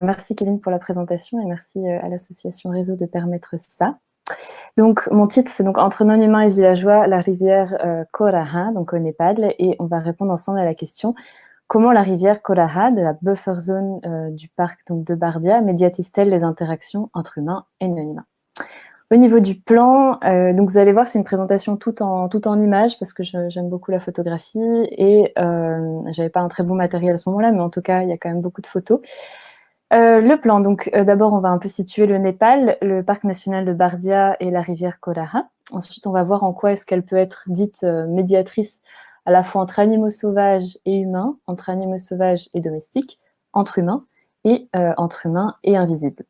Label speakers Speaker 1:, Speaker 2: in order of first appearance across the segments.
Speaker 1: Merci Kéline pour la présentation et merci à l'association Réseau de permettre ça. Donc mon titre c'est donc Entre non-humains et villageois, la rivière Koraha, donc au Népal, et on va répondre ensemble à la question comment la rivière Koraha de la buffer zone du parc donc, de Bardia médiatise-t-elle les interactions entre humains et non-humains. Au niveau du plan, donc vous allez voir, c'est une présentation tout en images parce que j'aime beaucoup la photographie et j'avais pas un très bon matériel à ce moment-là, mais en tout cas, il y a quand même beaucoup de photos. Le plan, donc d'abord, on va un peu situer le Népal, le parc national de Bardia et la rivière Koraha. Ensuite, on va voir en quoi est-ce qu'elle peut être dite médiatrice à la fois entre animaux sauvages et humains, entre animaux sauvages et domestiques, entre humains et invisibles.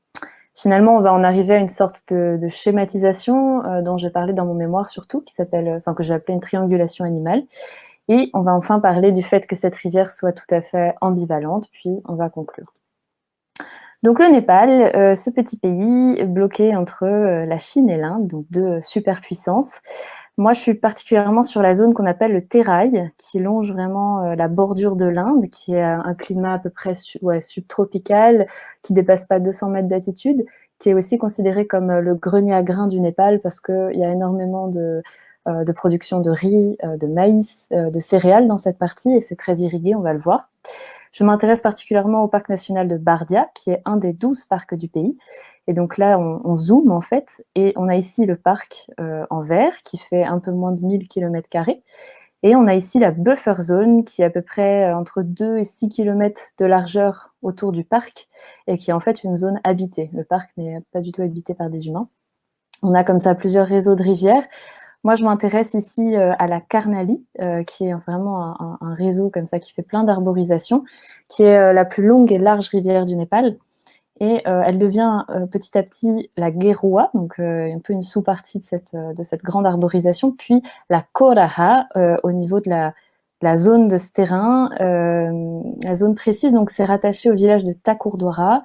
Speaker 1: Finalement, on va en arriver à une sorte de schématisation dont j'ai parlé dans mon mémoire surtout, que j'ai appelé une triangulation animale. Et on va enfin parler du fait que cette rivière soit tout à fait ambivalente, puis on va conclure. Donc le Népal, ce petit pays bloqué entre la Chine et l'Inde, donc deux superpuissances. Moi, je suis particulièrement sur la zone qu'on appelle le Terai, qui longe vraiment la bordure de l'Inde, qui est un climat à peu près subtropical, qui dépasse pas 200 mètres d'altitude, qui est aussi considéré comme le grenier à grains du Népal parce qu'il y a énormément de production de riz, de maïs, de céréales dans cette partie, et c'est très irrigué, on va le voir. Je m'intéresse particulièrement au parc national de Bardia, qui est un des 12 parcs du pays. Et donc là, on zoome en fait, et on a ici le parc en vert, qui fait un peu moins de 1000 km². Et on a ici la buffer zone, qui est à peu près entre 2 et 6 km de largeur autour du parc, et qui est en fait une zone habitée. Le parc n'est pas du tout habité par des humains. On a comme ça plusieurs réseaux de rivières. Moi, je m'intéresse ici à la Karnali, qui est vraiment un réseau comme ça qui fait plein d'arborisation, qui est la plus longue et large rivière du Népal. Et elle devient petit à petit la Gerua, donc un peu une sous-partie de cette grande arborisation, puis la Koraha au niveau de la zone de ce terrain. La zone précise, donc c'est rattaché au village de Takurdwara.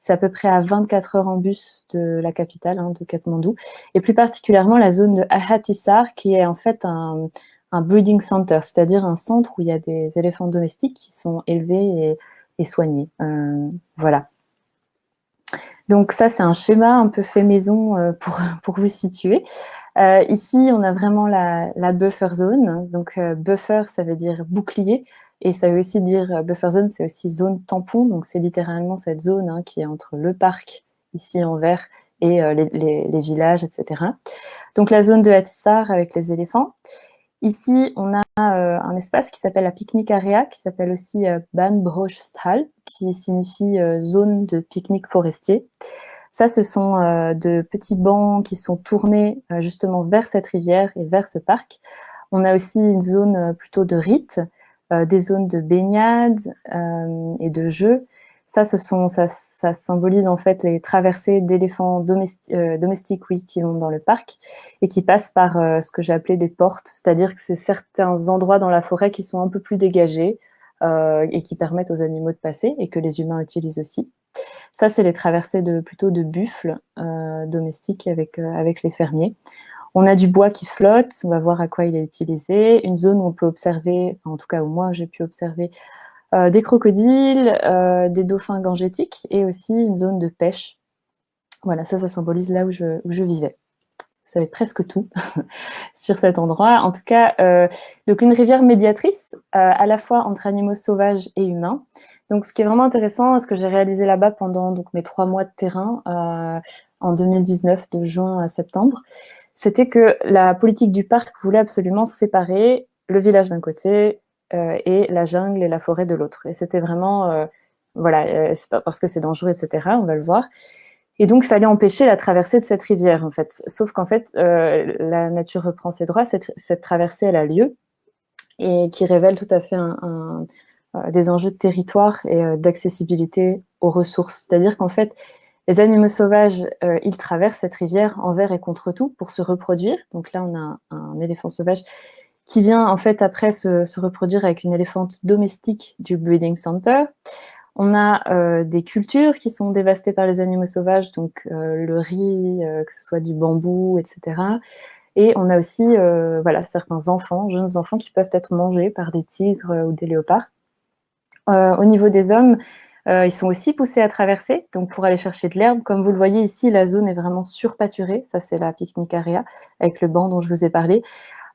Speaker 1: C'est à peu près à 24 heures en bus de la capitale, de Katmandou, et plus particulièrement la zone de Ahatissar, qui est en fait un breeding center, c'est-à-dire un centre où il y a des éléphants domestiques qui sont élevés et soignés. Voilà. Donc ça, c'est un schéma un peu fait maison pour vous situer. Ici, on a vraiment la buffer zone. Donc buffer, ça veut dire bouclier. Et ça veut aussi dire, buffer zone, c'est aussi zone tampon. Donc c'est littéralement cette zone qui est entre le parc, ici en vert, et les villages, etc. Donc la zone de Hatissar avec les éléphants. Ici, on a un espace qui s'appelle la pique-nique area, qui s'appelle aussi Banbrojsthal, qui signifie zone de pique-nique forestier. Ça, ce sont de petits bancs qui sont tournés justement vers cette rivière et vers ce parc. On a aussi une zone plutôt de rites, des zones de baignade et de jeux. Ça symbolise en fait les traversées d'éléphants domestiques, oui, qui vont dans le parc et qui passent par ce que j'ai appelé des portes, c'est-à-dire que c'est certains endroits dans la forêt qui sont un peu plus dégagés et qui permettent aux animaux de passer et que les humains utilisent aussi. Ça, c'est les traversées plutôt de buffles domestiques avec les fermiers. On a du bois qui flotte, on va voir à quoi il est utilisé. Une zone où on peut observer, en tout cas où moi j'ai pu observer, des crocodiles, des dauphins gangétiques et aussi une zone de pêche. Voilà, ça symbolise là où je vivais. Vous savez presque tout sur cet endroit. En tout cas, donc une rivière médiatrice à la fois entre animaux sauvages et humains. Donc, ce qui est vraiment intéressant, ce que j'ai réalisé là-bas pendant donc, mes 3 mois de terrain en 2019, de juin à septembre, c'était que la politique du parc voulait absolument séparer le village d'un côté et la jungle et la forêt de l'autre. Et c'était vraiment, voilà, c'est pas parce que c'est dangereux, etc., on va le voir. Et donc, il fallait empêcher la traversée de cette rivière, en fait. Sauf qu'en fait, la nature reprend ses droits. Cette traversée, elle a lieu et qui révèle tout à fait des enjeux de territoire et d'accessibilité aux ressources. C'est-à-dire qu'en fait, les animaux sauvages, ils traversent cette rivière envers et contre tout pour se reproduire. Donc là, on a un éléphant sauvage qui vient en fait après se reproduire avec une éléphante domestique du breeding center. On a des cultures qui sont dévastées par les animaux sauvages, donc le riz, que ce soit du bambou, etc. Et on a aussi voilà, certains enfants, jeunes enfants, qui peuvent être mangés par des tigres ou des léopards. Au niveau des hommes, Ils sont aussi poussés à traverser, donc pour aller chercher de l'herbe. Comme vous le voyez ici, la zone est vraiment surpâturée. Ça, c'est la picnic area avec le banc dont je vous ai parlé.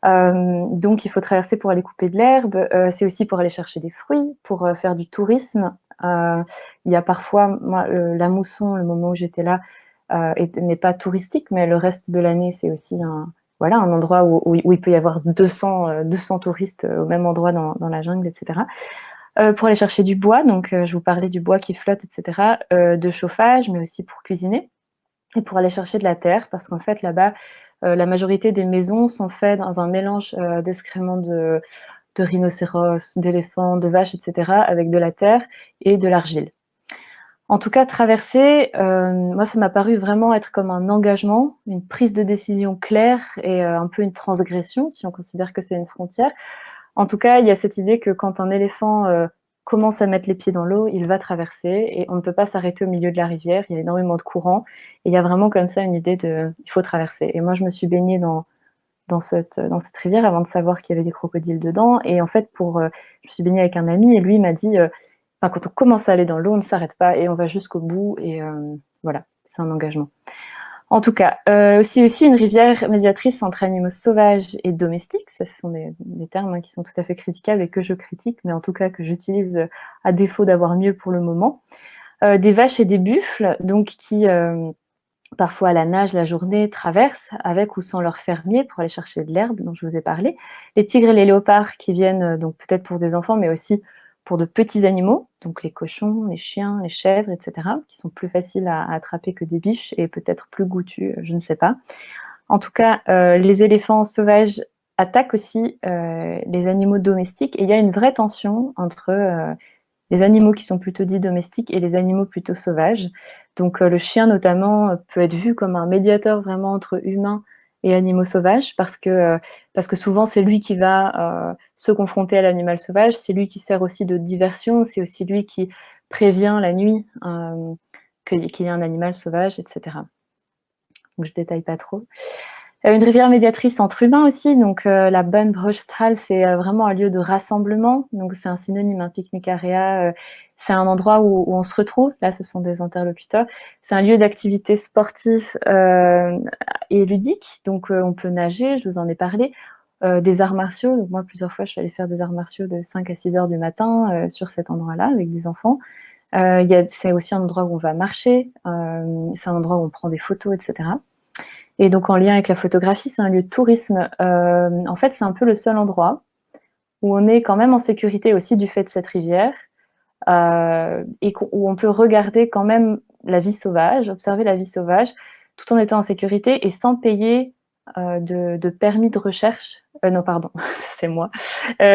Speaker 1: Donc il faut traverser pour aller couper de l'herbe. C'est aussi pour aller chercher des fruits, pour faire du tourisme. Il y a parfois, moi, la mousson, le moment où j'étais là, n'est pas touristique, mais le reste de l'année, c'est aussi un endroit où il peut y avoir 200 touristes au même endroit dans la jungle, etc. Pour aller chercher du bois, donc je vous parlais du bois qui flotte, etc. De chauffage, mais aussi pour cuisiner. Et pour aller chercher de la terre, parce qu'en fait, là-bas, la majorité des maisons sont faites dans un mélange d'excréments de rhinocéros, d'éléphants, de vaches, etc., avec de la terre et de l'argile. En tout cas, traverser, moi, ça m'a paru vraiment être comme un engagement, une prise de décision claire et un peu une transgression, si on considère que c'est une frontière. En tout cas, il y a cette idée que quand un éléphant commence à mettre les pieds dans l'eau, il va traverser et on ne peut pas s'arrêter au milieu de la rivière. Il y a énormément de courants et il y a vraiment comme ça une idée de il faut traverser. Et moi, je me suis baignée dans cette rivière avant de savoir qu'il y avait des crocodiles dedans. Et en fait, je me suis baignée avec un ami et lui m'a dit quand on commence à aller dans l'eau, on ne s'arrête pas et on va jusqu'au bout. Et voilà, c'est un engagement. En tout cas, aussi une rivière médiatrice entre animaux sauvages et domestiques. Ça, ce sont des termes qui sont tout à fait critiquables et que je critique, mais en tout cas que j'utilise à défaut d'avoir mieux pour le moment. Des vaches et des buffles, donc qui parfois à la nage la journée traversent avec ou sans leur fermier pour aller chercher de l'herbe dont je vous ai parlé. Les tigres et les léopards qui viennent donc peut-être pour des enfants, mais aussi pour de petits animaux, donc les cochons, les chiens, les chèvres, etc., qui sont plus faciles à attraper que des biches et peut-être plus goûtus, je ne sais pas. En tout cas, les éléphants sauvages attaquent aussi les animaux domestiques et il y a une vraie tension entre les animaux qui sont plutôt dits domestiques et les animaux plutôt sauvages. Donc le chien notamment peut être vu comme un médiateur vraiment entre humains et animaux sauvages parce que souvent c'est lui qui va se confronter à l'animal sauvage, c'est lui qui sert aussi de diversion, c'est aussi lui qui prévient la nuit qu'il y a un animal sauvage, etc. Donc je détaille pas trop. Une rivière médiatrice entre humains aussi, donc la Bahnbrückstraße, c'est vraiment un lieu de rassemblement, donc c'est un synonyme, un pique-nique area, c'est un endroit où on se retrouve, là ce sont des interlocuteurs, c'est un lieu d'activité sportive et ludique, donc on peut nager, je vous en ai parlé, des arts martiaux, donc moi plusieurs fois je suis allée faire des arts martiaux de 5 à 6 heures du matin sur cet endroit-là avec des enfants. C'est aussi un endroit où on va marcher, c'est un endroit où on prend des photos, etc. Et donc en lien avec la photographie, c'est un lieu de tourisme. En fait, c'est un peu le seul endroit où on est quand même en sécurité aussi du fait de cette rivière et où on peut regarder quand même la vie sauvage, observer la vie sauvage, tout en étant en sécurité et sans payer de permis de recherche. Non, pardon, c'est moi.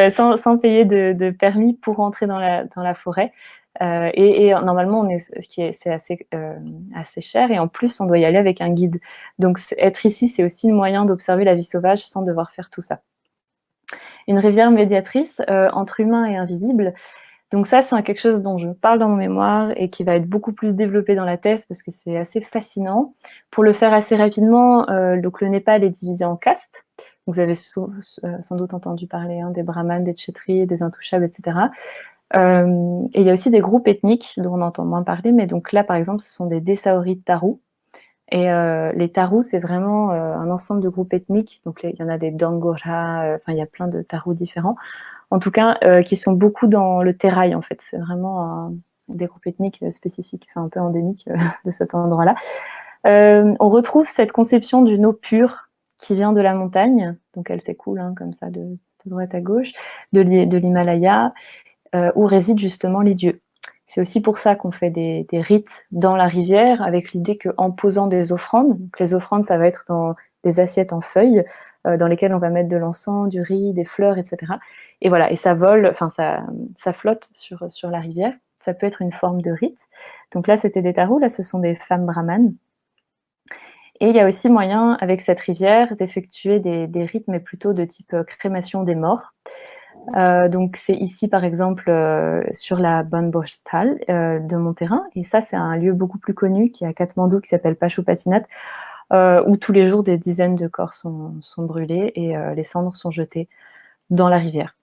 Speaker 1: Sans payer de permis pour entrer dans la forêt. Et normalement, c'est assez cher et en plus, on doit y aller avec un guide. Donc, être ici, c'est aussi le moyen d'observer la vie sauvage sans devoir faire tout ça. Une rivière médiatrice entre humain et invisible. Donc ça, c'est quelque chose dont je parle dans mon mémoire et qui va être beaucoup plus développé dans la thèse parce que c'est assez fascinant. Pour le faire assez rapidement, donc le Népal est divisé en castes. Vous avez sans doute entendu parler des brahmanes, des kshétris, des intouchables, etc. Et il y a aussi des groupes ethniques dont on entend moins parler, mais donc là, par exemple, ce sont des Dessaouris Tarous. Et les Tarous, c'est vraiment un ensemble de groupes ethniques. Donc il y en a des Dangora, il y a plein de Tarous différents. En tout cas, qui sont beaucoup dans le terrail, en fait. C'est vraiment des groupes ethniques spécifiques, un peu endémiques de cet endroit-là. On retrouve cette conception d'une eau pure qui vient de la montagne, donc elle s'écoule comme ça de droite à gauche, de l'Himalaya, où résident justement les dieux. C'est aussi pour ça qu'on fait des rites dans la rivière, avec l'idée qu'en posant des offrandes, donc les offrandes, ça va être dans des assiettes en feuilles, dans lesquelles on va mettre de l'encens, du riz, des fleurs, etc. Et voilà, et ça vole, ça flotte sur la rivière. Ça peut être une forme de rite. Donc là, c'était des tarous, là, ce sont des femmes brahmanes. Et il y a aussi moyen, avec cette rivière, d'effectuer des rites, mais plutôt de type crémation des morts. Donc c'est ici par exemple sur la Bahnbrückstraße de mon terrain, et ça c'est un lieu beaucoup plus connu qui est à Katmandou qui s'appelle Pashupatinath, où tous les jours des dizaines de corps sont brûlés et les cendres sont jetées dans la rivière.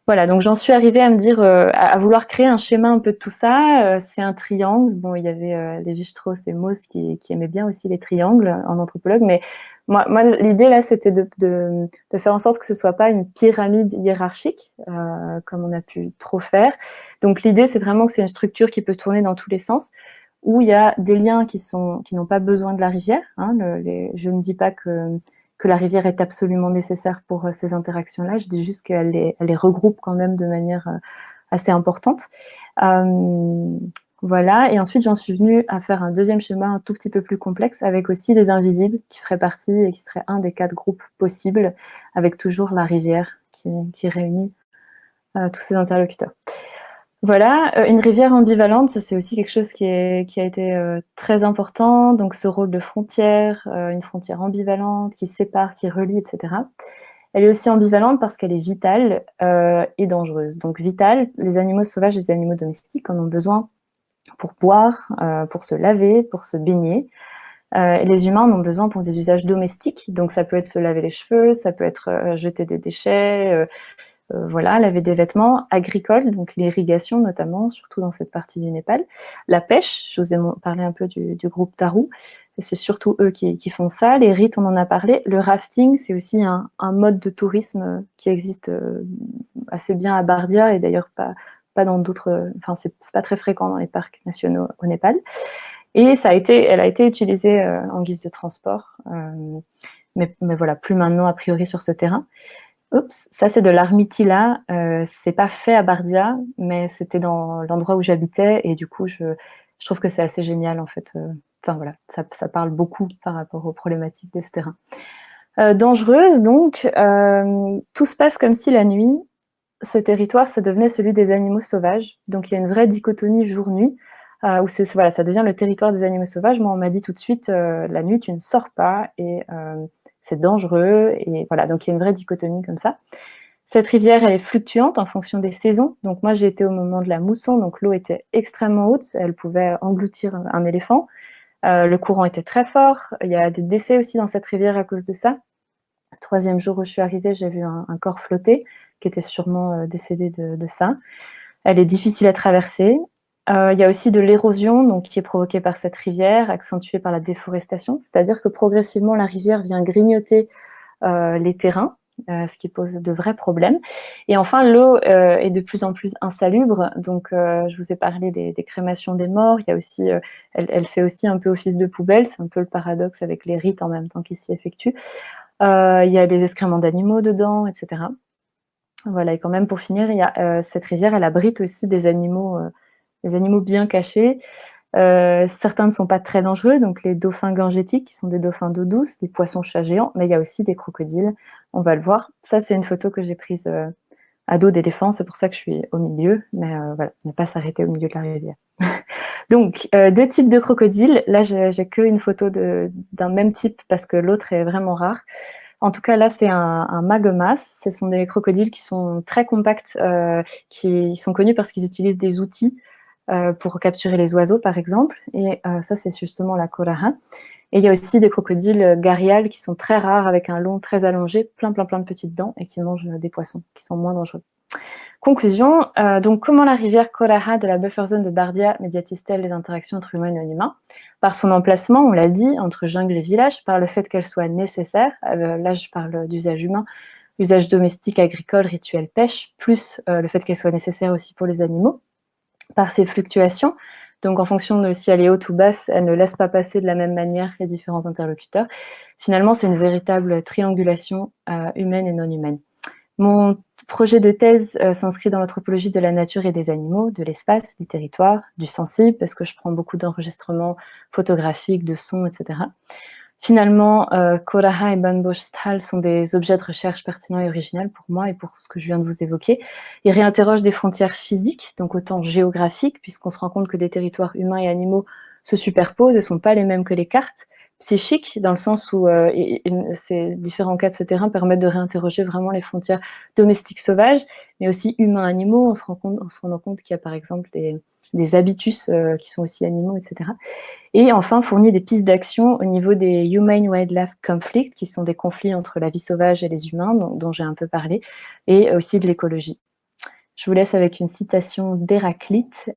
Speaker 1: Voilà, donc j'en suis arrivée à me dire, à vouloir créer un schéma un peu de tout ça. C'est un triangle. Bon, il y avait Lévi-Strauss et Mauss qui aimaient bien aussi les triangles en anthropologue, mais moi l'idée là, c'était de faire en sorte que ce soit pas une pyramide hiérarchique, comme on a pu trop faire. Donc l'idée, c'est vraiment que c'est une structure qui peut tourner dans tous les sens, où il y a des liens qui n'ont pas besoin de la rivière. Hein, je ne dis pas que la rivière est absolument nécessaire pour ces interactions-là. Je dis juste qu'elle les regroupe quand même de manière assez importante. Voilà, et ensuite j'en suis venue à faire un deuxième schéma un tout petit peu plus complexe, avec aussi les invisibles qui feraient partie et qui seraient un des 4 groupes possibles, avec toujours la rivière qui réunit tous ces interlocuteurs. Voilà, une rivière ambivalente, ça c'est aussi quelque chose qui a été très important. Donc ce rôle de frontière, une frontière ambivalente qui sépare, qui relie, etc. Elle est aussi ambivalente parce qu'elle est vitale et dangereuse. Donc vitale, les animaux sauvages et les animaux domestiques en ont besoin pour boire, pour se laver, pour se baigner. Et les humains en ont besoin pour des usages domestiques. Donc ça peut être se laver les cheveux, ça peut être jeter des déchets, voilà, laver des vêtements, agricoles, donc l'irrigation notamment, surtout dans cette partie du Népal. La pêche, je vous ai parlé un peu du groupe Taru, c'est surtout eux qui font ça. Les rites, on en a parlé. Le rafting, c'est aussi un mode de tourisme qui existe assez bien à Bardia et d'ailleurs pas dans d'autres. Enfin, c'est pas très fréquent dans les parcs nationaux au Népal. Et elle a été utilisée en guise de transport, mais voilà, plus maintenant a priori sur ce terrain. Oups, ça c'est de l'armitila. C'est pas fait à Bardia, mais c'était dans l'endroit où j'habitais et du coup je trouve que c'est assez génial en fait. Enfin voilà, ça parle beaucoup par rapport aux problématiques de ce terrain. Dangereuse donc, tout se passe comme si la nuit, ce territoire, ça devenait celui des animaux sauvages. Donc il y a une vraie dichotomie jour-nuit, où voilà, ça devient le territoire des animaux sauvages. Moi, on m'a dit tout de suite, la nuit, tu ne sors pas et c'est dangereux. Et voilà, donc il y a une vraie dichotomie comme ça. Cette rivière, elle est fluctuante en fonction des saisons. Donc moi, j'ai été au moment de la mousson, donc l'eau était extrêmement haute, elle pouvait engloutir un éléphant. Le courant était très fort. Il y a des décès aussi dans cette rivière à cause de ça. Le 3e jour où je suis arrivée, j'ai vu un corps flotter qui était sûrement décédé de ça. Elle est difficile à traverser. Il y a aussi de l'érosion donc, qui est provoquée par cette rivière, accentuée par la déforestation. C'est-à-dire que progressivement, la rivière vient grignoter les terrains, ce qui pose de vrais problèmes. Et enfin, l'eau est de plus en plus insalubre. Donc, je vous ai parlé des crémations des morts. Il y a aussi, elle fait aussi un peu office de poubelle. C'est un peu le paradoxe avec les rites en même temps qui s'y effectuent. Il y a des excréments d'animaux dedans, etc. Voilà, et quand même pour finir, il y a cette rivière, elle abrite aussi des animaux bien cachés. Certains ne sont pas très dangereux, donc les dauphins gangétiques, qui sont des dauphins d'eau douce, des poissons-chats géants, mais il y a aussi des crocodiles, on va le voir. Ça, c'est une photo que j'ai prise à dos d'éléphant, c'est pour ça que je suis au milieu, mais voilà, ne pas s'arrêter au milieu de la rivière. Donc, 2 types de crocodiles. Là, j'ai qu'une photo d'un même type parce que l'autre est vraiment rare. En tout cas, là, c'est un magomas. Ce sont des crocodiles qui sont très compacts, qui sont connus parce qu'ils utilisent des outils pour capturer les oiseaux, par exemple. Et ça, c'est justement la coraha. Et il y a aussi des crocodiles gharials qui sont très rares, avec un long très allongé, plein de petites dents, et qui mangent des poissons, qui sont moins dangereux. Conclusion, donc comment la rivière Coraha de la buffer zone de Bardia médiatise-t-elle les interactions entre humains et non-humains? Par son emplacement, on l'a dit, entre jungle et village, par le fait qu'elle soit nécessaire, là je parle d'usage humain, usage domestique, agricole, rituel, pêche, plus le fait qu'elle soit nécessaire aussi pour les animaux, par ses fluctuations, donc en fonction de si elle est haute ou basse, elle ne laisse pas passer de la même manière les différents interlocuteurs. Finalement, c'est une véritable triangulation humaine et non humaine. Mon projet de thèse s'inscrit dans l'anthropologie de la nature et des animaux, de l'espace, des territoires, du sensible, parce que je prends beaucoup d'enregistrements photographiques, de sons, etc. Finalement, Coraha et Banboschtal sont des objets de recherche pertinents et originels pour moi et pour ce que je viens de vous évoquer. Ils réinterrogent des frontières physiques, donc autant géographiques, puisqu'on se rend compte que des territoires humains et animaux se superposent et ne sont pas les mêmes que les cartes, psychiques, dans le sens où ces différents cas de ce terrain permettent de réinterroger vraiment les frontières domestiques sauvages, mais aussi humains-animaux. On se rend compte qu'il y a par exemple des habitus qui sont aussi animaux, etc. Et enfin, fournit des pistes d'action au niveau des Human-Wildlife Conflicts, qui sont des conflits entre la vie sauvage et les humains, dont j'ai un peu parlé, et aussi de l'écologie. Je vous laisse avec une citation d'Héraclite.